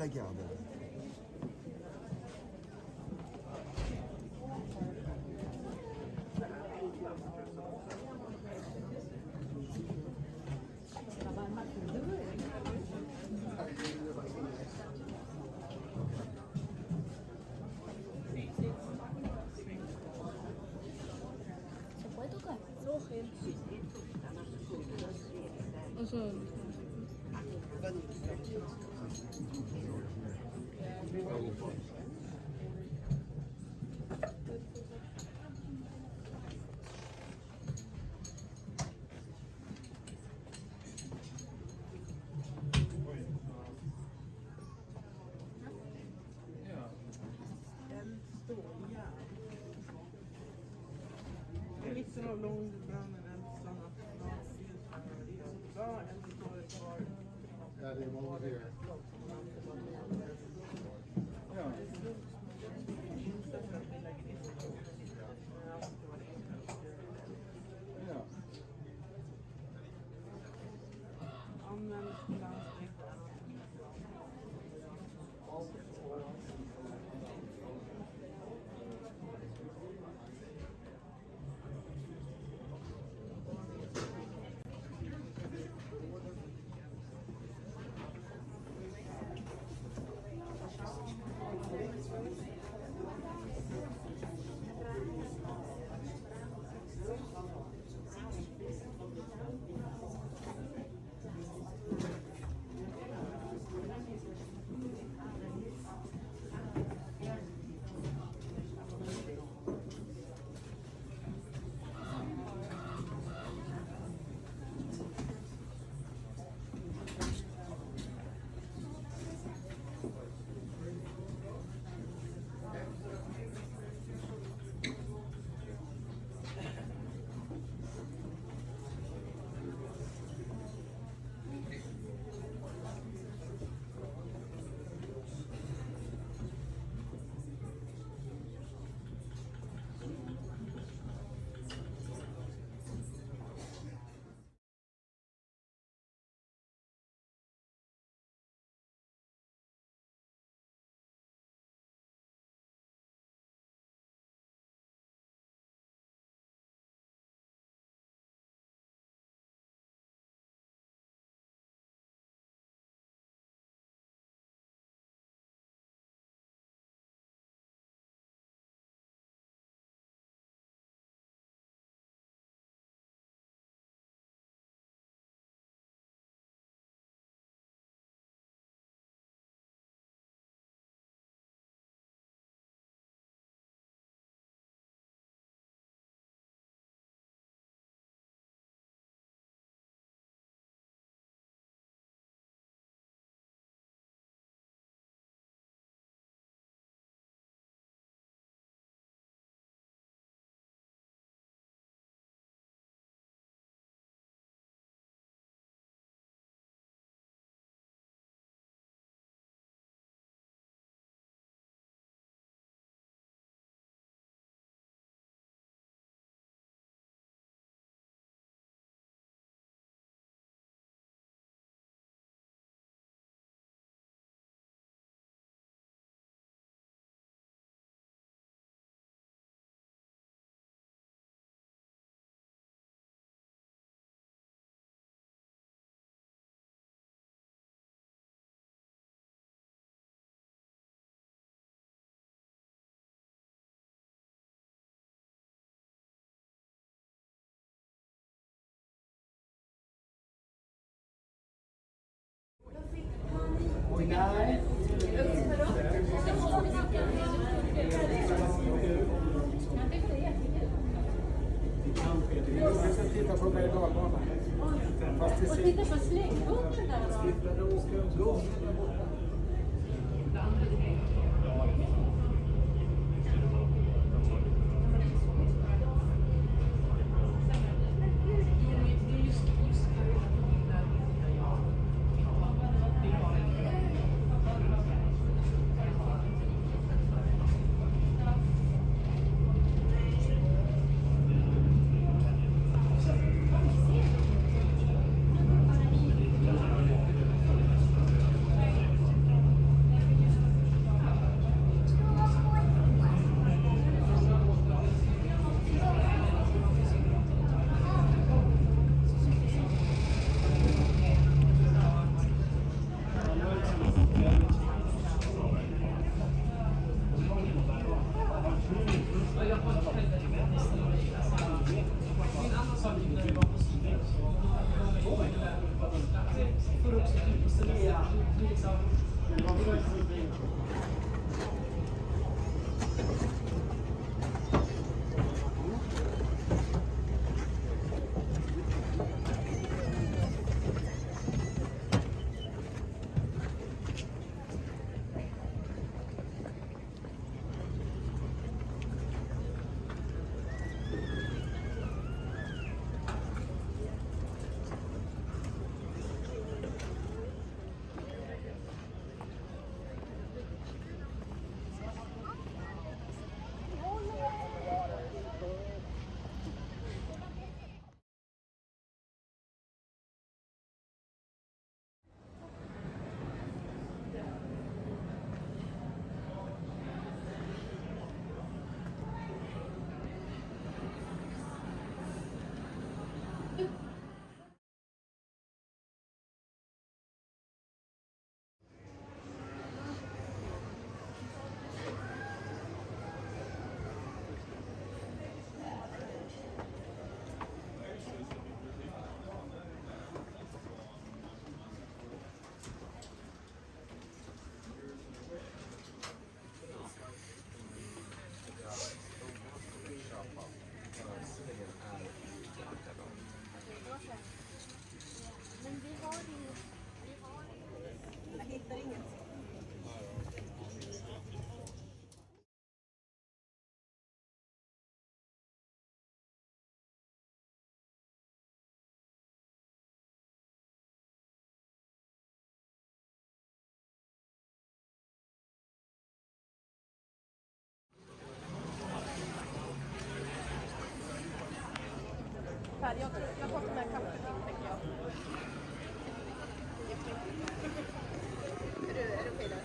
la garde. Och så... Mitten av långbranden ensam ja, det är många det. Ja. Ja. Använd Nej. Jag ska titta på mig dalbanan. Och titta på slänggången där då. Jag tar med kaffe till, tänker jag. Är du okej där?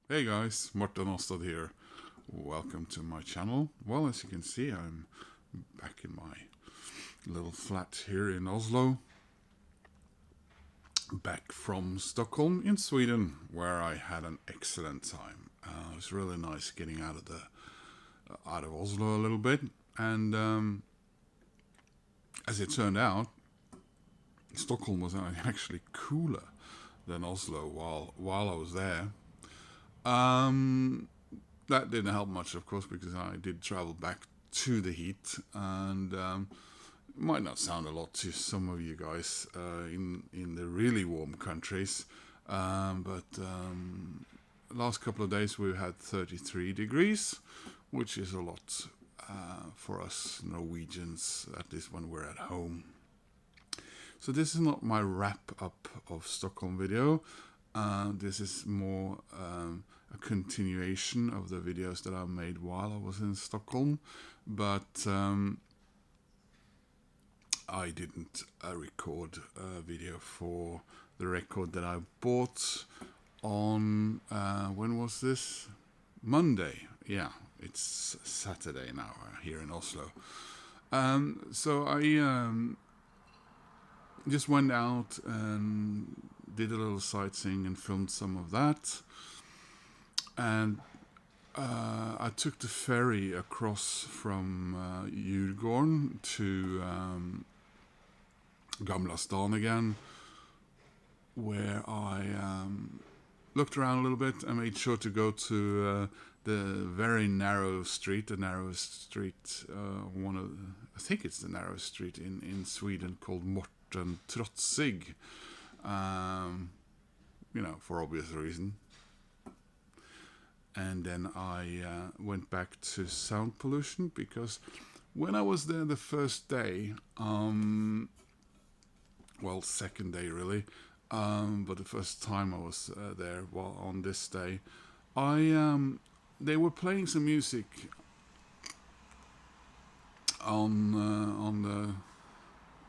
Hey guys, Morten Ostad here. Welcome to my channel. Well, as you can see, I'm back in my little flat here in Oslo. Back from Stockholm in Sweden, where I had an excellent time. It was really nice getting out of Oslo a little bit, and as it turned out, Stockholm was actually cooler than Oslo while I was there. That didn't help much, of course, because I did travel back to the heat, and it might not sound a lot to some of you guys in the really warm countries, but last couple of days we've had 33 degrees, which is a lot for us Norwegians, at least when we're at home. So this is not my wrap-up of Stockholm video. This is more a continuation of the videos that I made while I was in Stockholm, but I didn't record a video for the record that I bought on, when was this? Monday. Yeah, it's Saturday now here in Oslo. So I just went out and did a little sightseeing and filmed some of that. And I took the ferry across from Djurgården to Gamla Stan again, where I looked around a little bit and made sure to go to the very narrow street, the narrowest street, I think it's the narrowest street in Sweden, called Morten Trotzig, for obvious reason. And then I went back to sound pollution, because when I was there the first day, second day really, but the first time I was there, on this day, they were playing some music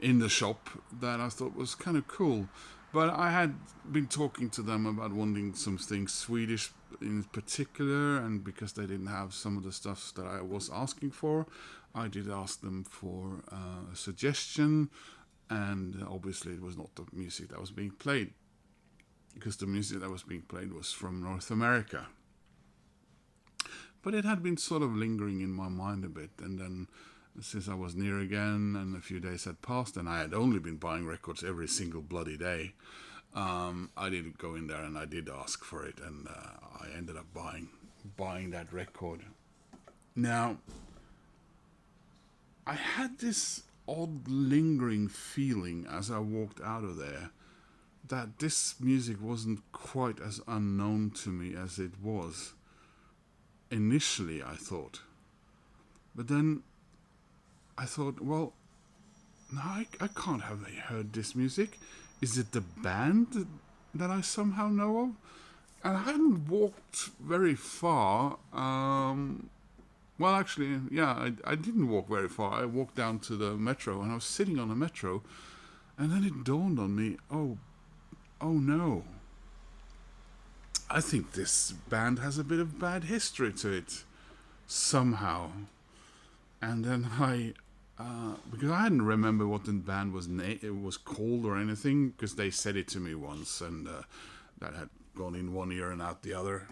in the shop that I thought was kind of cool. But I had been talking to them about wanting some things Swedish in particular, and because they didn't have some of the stuff that I was asking for, I did ask them for a suggestion, and obviously it was not the music that was being played, because the music that was being played was from North America. But it had been sort of lingering in my mind a bit, and then since I was near again and a few days had passed and I had only been buying records every single bloody day, I did go in there and I did ask for it, and I ended up buying that record. Now, I had this odd lingering feeling as I walked out of there that this music wasn't quite as unknown to me as it was initially, I thought. But then I thought, well, no, I can't have heard this music. Is it the band that I somehow know of? And I hadn't walked very far. I didn't walk very far. I walked down to the metro, and I was sitting on the metro, and then it dawned on me, oh no. I think this band has a bit of bad history to it, somehow. And then because I hadn't remembered what the band was called or anything, because they said it to me once, and that had gone in one ear and out the other.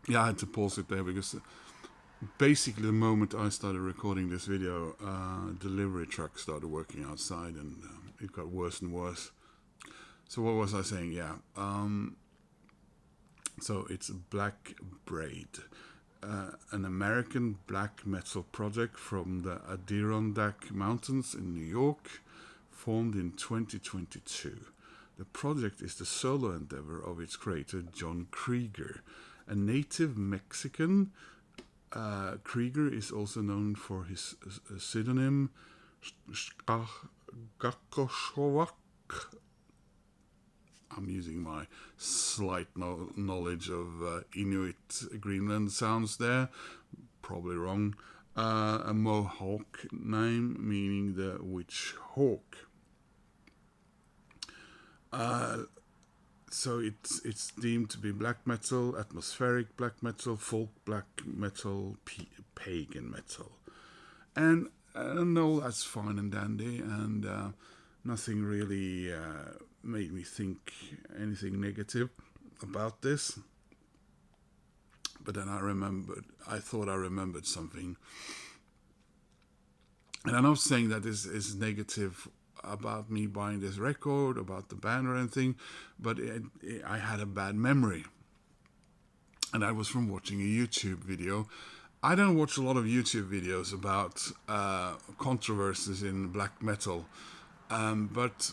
Yeah, I had to pause it there, because basically the moment I started recording this video, delivery truck started working outside, and it got worse and worse. So what was I saying? Yeah. So it's Black Braid, an American black metal project from the Adirondack Mountains in New York, formed in 2022. The project is the solo endeavor of its creator, John Krieger, a native Mexican. Krieger is also known for his pseudonym Skakoshovak. I'm using my slight knowledge of Inuit Greenland sounds there, probably wrong. A Mohawk name meaning the witch hawk. So it's deemed to be black metal, atmospheric black metal, folk black metal, pagan metal, and all that's fine and dandy, and nothing really made me think anything negative about this. But then I thought I remembered something, and I'm not saying that this is negative about me buying this record, about the band or anything, but I had a bad memory, and that was from watching a YouTube video. I don't watch a lot of YouTube videos about controversies in black metal, but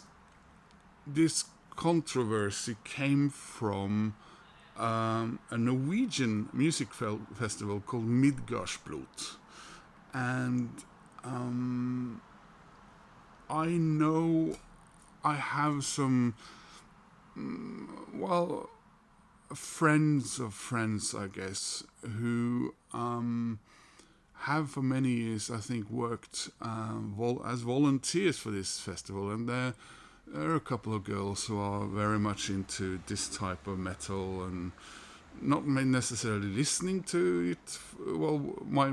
this controversy came from a Norwegian music festival called Midgardsblot, and I know I have some, friends of friends, I guess, who have for many years, I think, worked as volunteers for this festival, and there are a couple of girls who are very much into this type of metal and not necessarily listening to it. Well, my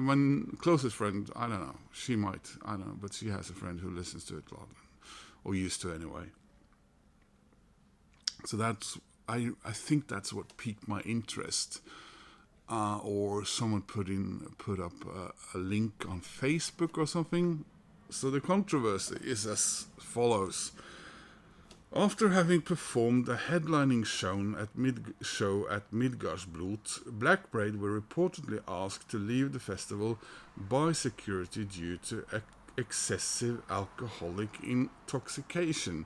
closest friend, I don't know, she might, I don't know, but she has a friend who listens to it a lot, or used to anyway. So I think that's what piqued my interest. or someone put up a link on Facebook or something. So the controversy is as follows. After having performed a headlining show at Midgardsblot, Black Braid were reportedly asked to leave the festival by security due to excessive alcoholic intoxication.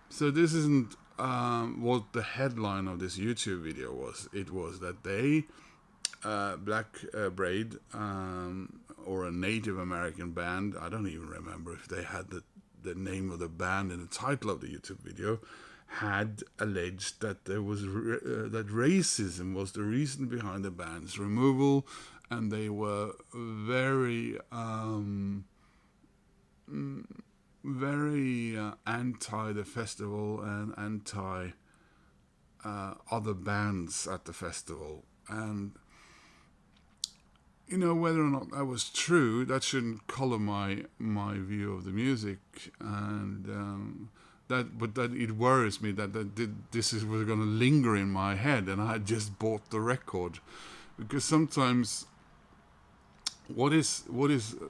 So this isn't what the headline of this YouTube video was. It was that they, Black Braid, or a Native American band, I don't even remember if they had the name of the band in the title of the YouTube video, had alleged that there was that racism was the reason behind the band's removal, and they were very anti the festival and anti other bands at the festival. And whether or not that was true, that shouldn't color my view of the music, and but that it worries me that this was going to linger in my head, and I had just bought the record, because sometimes what is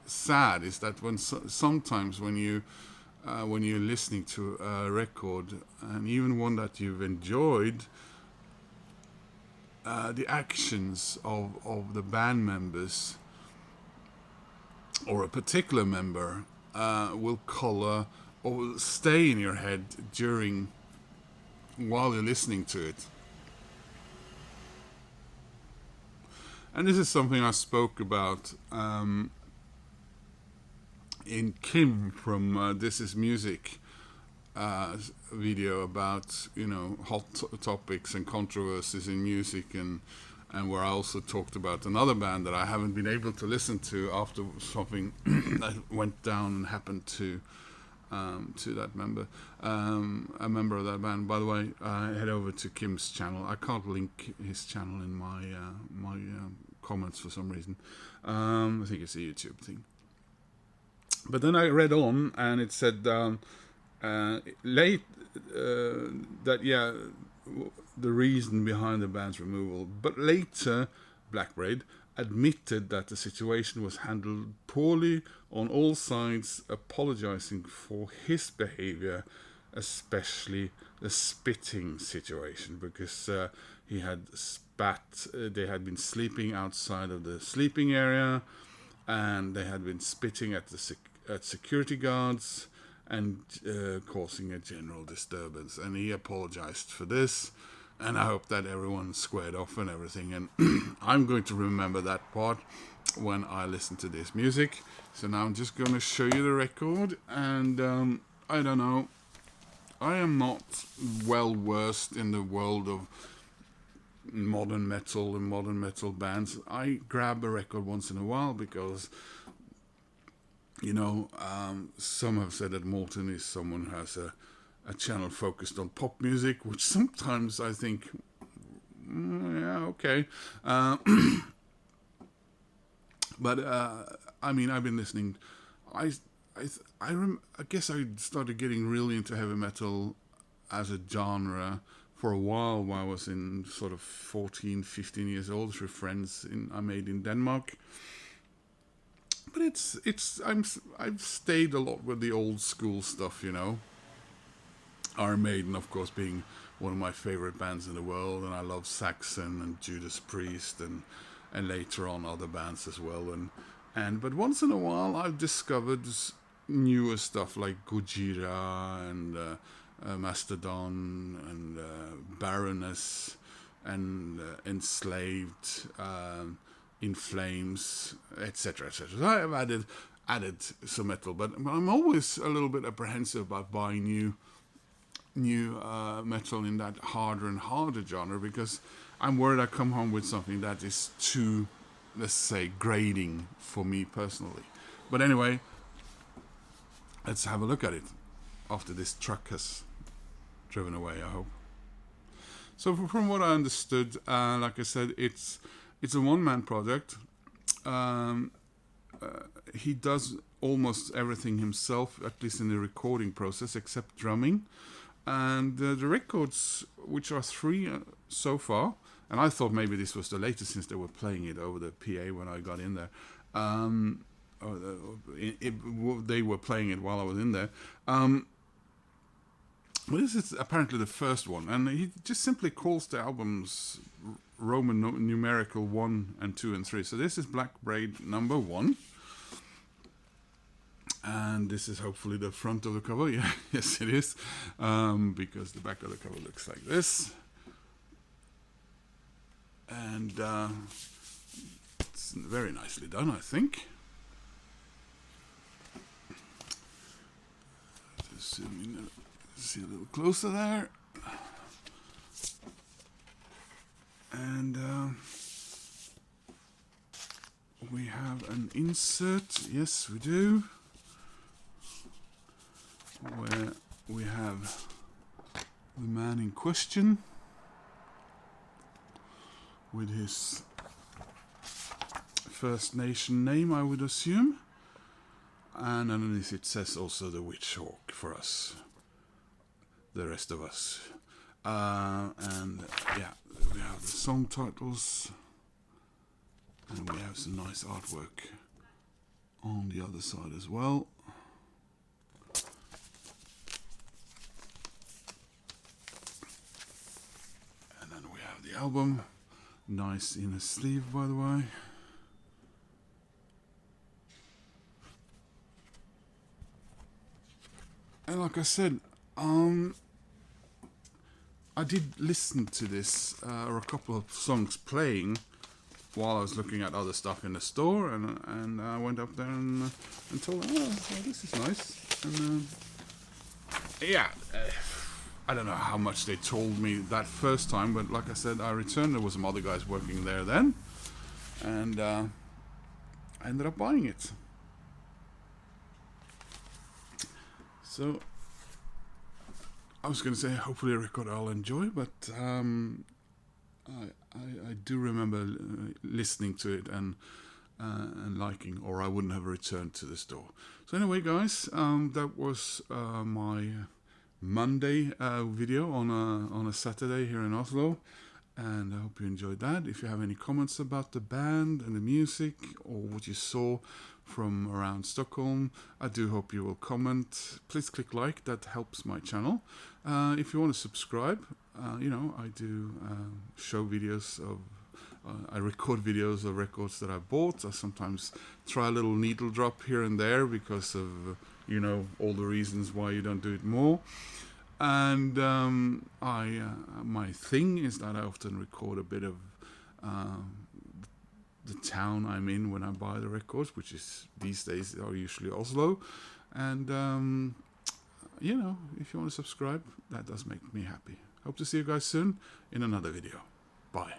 sad is that sometimes when you're listening to a record, and even one that you've enjoyed, the actions of the band members or a particular member will color or will stay in your head while you're listening to it. And this is something I spoke about in Kim from This Is Music video about hot topics and controversies in music, and where I also talked about another band that I haven't been able to listen to after something that went down and happened to that member, a member of that band. By the way, head over to Kim's channel. I can't link his channel in my comments for some reason. I think it's a YouTube thing. But then I read on, and it said the reason behind the band's removal. But later, Black Braid admitted that the situation was handled poorly on all sides, apologizing for his behavior, especially the spitting situation, because he had spat. They had been sleeping outside of the sleeping area, and they had been spitting at security guards and causing a general disturbance. And he apologized for this, and I hope that everyone squared off and everything. And I'm going to remember that part when I listen to this music. So now I'm just going to show you the record, and I don't know. I am not well versed in the world of modern metal and modern metal bands. I grab a record once in a while because, some have said that Morten is someone who has a channel focused on pop music, which sometimes I think, okay. But I've been listening. I guess I started getting really into heavy metal as a genre for a while I was in sort of 14, 15 years old through friends I made in Denmark. But I've stayed a lot with the old school stuff, Iron Maiden, of course, being one of my favorite bands in the world, and I love Saxon and Judas Priest and later on other bands as well. But once in a while I've discovered newer stuff like Gojira and Mastodon and Baroness and Enslaved, In Flames, etc., etc. So I have added some metal, but I'm always a little bit apprehensive about buying new metal in that harder and harder genre, because I'm worried I come home with something that is too, let's say, grating for me personally. But anyway, let's have a look at it after this truck has driven away, I hope. So from what I understood, like I said, it's a one-man project. He does almost everything himself, at least in the recording process, except drumming. And the records, which are 3 so far, And I thought maybe this was the latest since they were playing it over the PA when I got in there. They were playing it while I was in there. Well, this is apparently the first one, and he just simply calls the albums Roman numerical 1 and 2 and 3. So this is Black Braid number 1. And this is hopefully the front of the cover. Yeah, yes it is. Because the back of the cover looks like this. And it's very nicely done, I think. Just zoom in, see a little closer there. And we have an insert. Yes, we do. Where we have the man in question with his First Nation name, I would assume, and underneath it says also the Witch Hawk for us, the rest of us, and yeah, we have the song titles, and we have some nice artwork on the other side as well. The album, nice inner sleeve, by the way. And like I said, I did listen to this or a couple of songs playing while I was looking at other stuff in the store, and I went up there and told them, oh, this is nice. And yeah. I don't know how much they told me that first time, but like I said, I returned. There was some other guys working there then, and I ended up buying it. So I was going to say, hopefully a record I'll enjoy, but I do remember listening to it and liking, or I wouldn't have returned to the store. So anyway, guys, that was my Monday video on a Saturday here in Oslo, and I hope you enjoyed that. If you have any comments about the band and the music, or what you saw from around Stockholm, I do hope you will comment. Please click like, that helps my channel. If you want to subscribe, you know, I do show videos of I record videos of records that I bought. I sometimes try a little needle drop here and there because of, you know, all the reasons why you don't do it more. And my thing is that I often record a bit of the town I'm in when I buy the records, which is these days are usually Oslo. And you know, if you want to subscribe, that does make me happy. Hope to see you guys soon in another video. Bye.